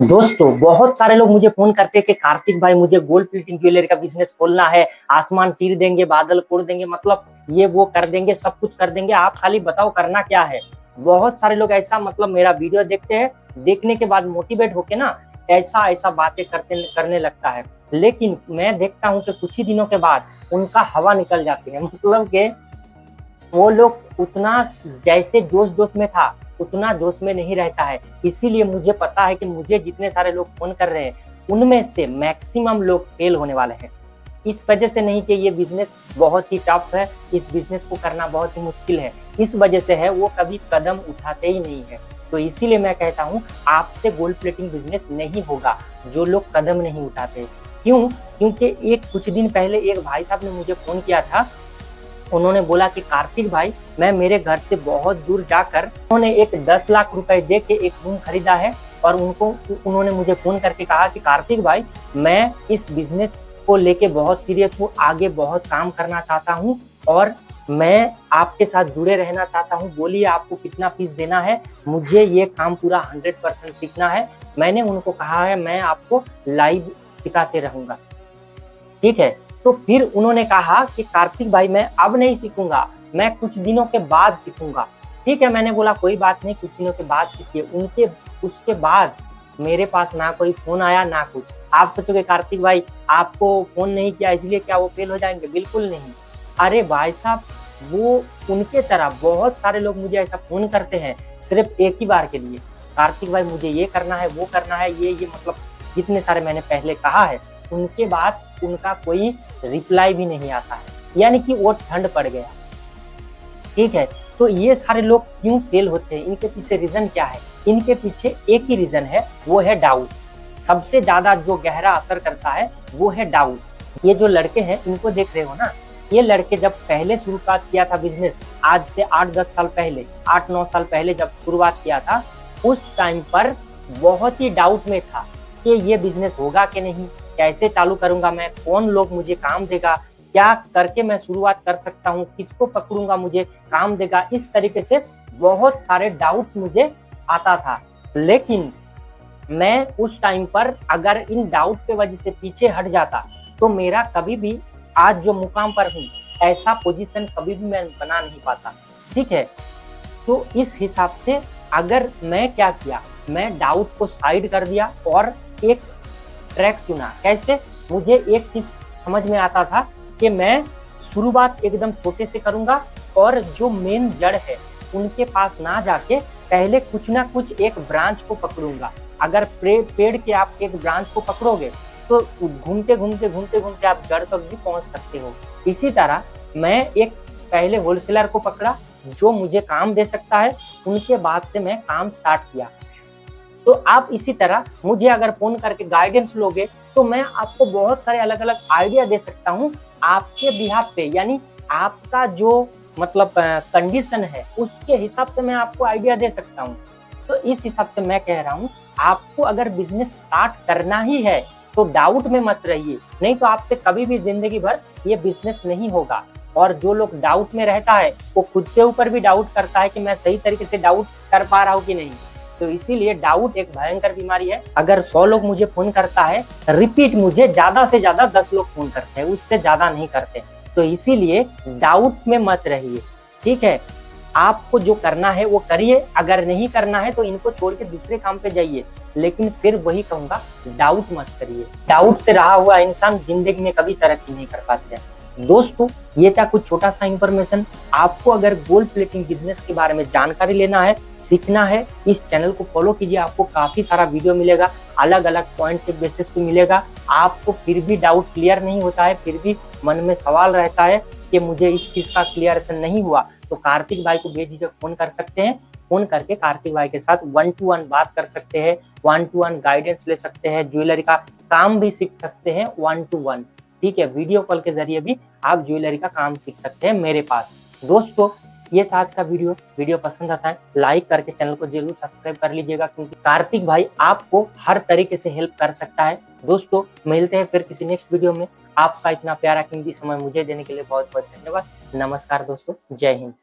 दोस्तों बहुत सारे लोग मुझे फोन करते हैं कि कार्तिक भाई मुझे गोल्ड प्लेटिंग ज्वेलरी का बिजनेस खोलना है। आसमान चीर देंगे, बादल फोड़ देंगे, मतलब ये वो कर देंगे, सब कुछ कर देंगे, आप खाली बताओ करना क्या है। बहुत सारे लोग ऐसा मतलब मेरा वीडियो देखते हैं, देखने के बाद मोटिवेट होके ना ऐसा ऐसा बातें करने लगता है। लेकिन मैं देखता हूँ कि कुछ ही दिनों के बाद उनका हवा निकल जाती है, मतलब कि वो लोग उतना जैसे जोश जोश में था उतना जोश में नहीं रहता है। इसीलिए मुझे पता है कि मुझे जितने सारे लोग फोन कर रहे हैं उनमें से मैक्सिमम लोग फेल होने वाले हैं। इस वजह से नहीं कि ये बिजनेस बहुत ही टफ है, इस बिजनेस को करना बहुत ही मुश्किल है, इस वजह से है वो कभी कदम उठाते ही नहीं है। तो इसीलिए मैं कहता हूँ आपसे गोल्ड प्लेटिंग बिजनेस नहीं होगा जो लोग कदम नहीं उठाते। क्यों? क्योंकि एक कुछ दिन पहले एक भाई साहब ने मुझे फोन किया था। उन्होंने बोला कि कार्तिक भाई मैं मेरे घर से बहुत दूर जाकर उन्होंने एक 10 लाख रुपए दे के एक रूम खरीदा है और उन्होंने मुझे फोन करके कहा कि कार्तिक भाई मैं इस बिजनेस को लेके बहुत सीरियस हूँ, आगे बहुत काम करना चाहता हूँ और मैं आपके साथ जुड़े रहना चाहता हूँ। बोलिए आपको कितना फीस देना है, मुझे ये काम पूरा 100% सीखना है। मैंने उनको कहा है मैं आपको लाइव सिखाते रहूंगा, ठीक है। तो फिर उन्होंने कहा कि कार्तिक भाई मैं अब नहीं सीखूंगा, मैं कुछ दिनों के बाद सीखूंगा। ठीक है, मैंने बोला कोई बात नहीं, कुछ दिनों के बाद सीखिए। उनके उसके बाद मेरे पास ना कोई फोन आया ना कुछ। आप सोचोगे कार्तिक भाई आपको फोन नहीं किया इसलिए क्या वो फेल हो जाएंगे? बिल्कुल नहीं। अरे भाई साहब वो उनके तरह बहुत सारे लोग मुझे ऐसा फोन करते हैं सिर्फ एक ही बार के लिए, कार्तिक भाई मुझे ये करना है वो करना है, ये मतलब जितने सारे मैंने पहले कहा है उनके बाद उनका कोई रिप्लाई भी नहीं आता है, यानी कि वो ठंड पड़ गया। ठीक है, तो ये सारे लोग क्यों फेल होते हैं, इनके पीछे रीजन क्या है? इनके पीछे एक ही रीजन है, वो है डाउट। सबसे ज्यादा जो गहरा असर करता है वो है डाउट। ये जो लड़के हैं इनको देख रहे हो ना, ये लड़के जब पहले शुरुआत किया था बिजनेस, आज से 8-10 साल पहले, 8-9 साल पहले जब शुरुआत किया था, उस टाइम पर बहुत ही डाउट में था कि ये बिजनेस होगा कि नहीं, कैसे चालू करूंगा मैं, कौन लोग मुझे काम देगा, क्या करके मैं शुरुआत कर सकता हूँ, किसको पकड़ूंगा मुझे काम देगा, इस तरीके से बहुत सारे डाउट्स मुझे आता था। लेकिन मैं उस टाइम पर अगर इन डाउट के वजह से पीछे हट जाता तो मेरा कभी भी आज जो मुकाम पर हूँ ऐसा पोजीशन कभी भी मैं बना नहीं पाता। ठीक है, तो इस हिसाब से अगर मैं क्या किया, मैं डाउट को साइड कर दिया और एक ट्रैक चुना। कैसे? मुझे एक चीज समझ में आता था कि मैं शुरुआत एकदम छोटे से करूंगा और जो मेन जड़ है उनके पास ना जाके पहले कुछ ना कुछ एक ब्रांच को पकड़ूंगा। अगर पेड़ के आप एक ब्रांच को पकड़ोगे तो घूमते घूमते घूमते घूमते आप जड़ तक भी पहुंच सकते हो। इसी तरह मैं एक पहले होलसेलर को पकड़ा जो मुझे काम दे सकता है, उनके बाद से मैं काम स्टार्ट किया। तो आप इसी तरह मुझे अगर फोन करके गाइडेंस लोगे तो मैं आपको बहुत सारे अलग अलग आइडिया दे सकता हूँ आपके बिहाफ पे, यानी आपका जो मतलब कंडीशन है उसके हिसाब से मैं आपको आइडिया दे सकता हूँ। तो इस हिसाब से मैं कह रहा हूँ आपको अगर बिजनेस स्टार्ट करना ही है तो डाउट में मत रहिए, नहीं तो आपसे कभी भी जिंदगी भर ये बिजनेस नहीं होगा। और जो लोग डाउट में रहता है वो खुद के ऊपर भी डाउट करता है कि मैं सही तरीके से डाउट कर पा रहा हूँ कि नहीं। तो इसीलिए डाउट एक भयंकर बीमारी है। अगर 100 लोग मुझे फोन करता है रिपीट, मुझे ज्यादा से ज्यादा 10 लोग फोन करते हैं, उससे ज्यादा नहीं करते। तो इसीलिए डाउट में मत रहिए। ठीक है, आपको जो करना है वो करिए, अगर नहीं करना है तो इनको छोड़ के दूसरे काम पे जाइए। लेकिन फिर वही कहूंगा डाउट मत करिए। डाउट से रहा हुआ इंसान जिंदगी में कभी तरक्की नहीं कर पाते हैं। दोस्तों ये था कुछ छोटा सा इंफॉर्मेशन। आपको अगर गोल्ड प्लेटिंग बिजनेस के बारे में जानकारी लेना है, सीखना है, इस चैनल को फॉलो कीजिए। आपको काफी सारा वीडियो मिलेगा, अलग अलग पॉइंट के बेसिस पे मिलेगा। आपको फिर भी डाउट क्लियर नहीं होता है, फिर भी मन में सवाल रहता है कि मुझे इस चीज का क्लियरेशन नहीं हुआ, तो कार्तिक भाई को बेझिझक फोन कर सकते हैं। फोन करके कार्तिक भाई के साथ 1-to-1 बात कर सकते हैं, 1-to-1 गाइडेंस ले सकते हैं, ज्वेलरी का काम भी सीख सकते हैं 1-to-1। ठीक है, वीडियो कॉल के जरिए भी आप ज्वेलरी का काम सीख सकते हैं मेरे पास। दोस्तों ये था आज का वीडियो पसंद आता है लाइक करके चैनल को जरूर सब्सक्राइब कर लीजिएगा, क्योंकि कार्तिक भाई आपको हर तरीके से हेल्प कर सकता है। दोस्तों मिलते हैं फिर किसी नेक्स्ट वीडियो में। आपका इतना प्यारा कीमती समय मुझे देने के लिए बहुत बहुत धन्यवाद। नमस्कार दोस्तों, जय हिंद।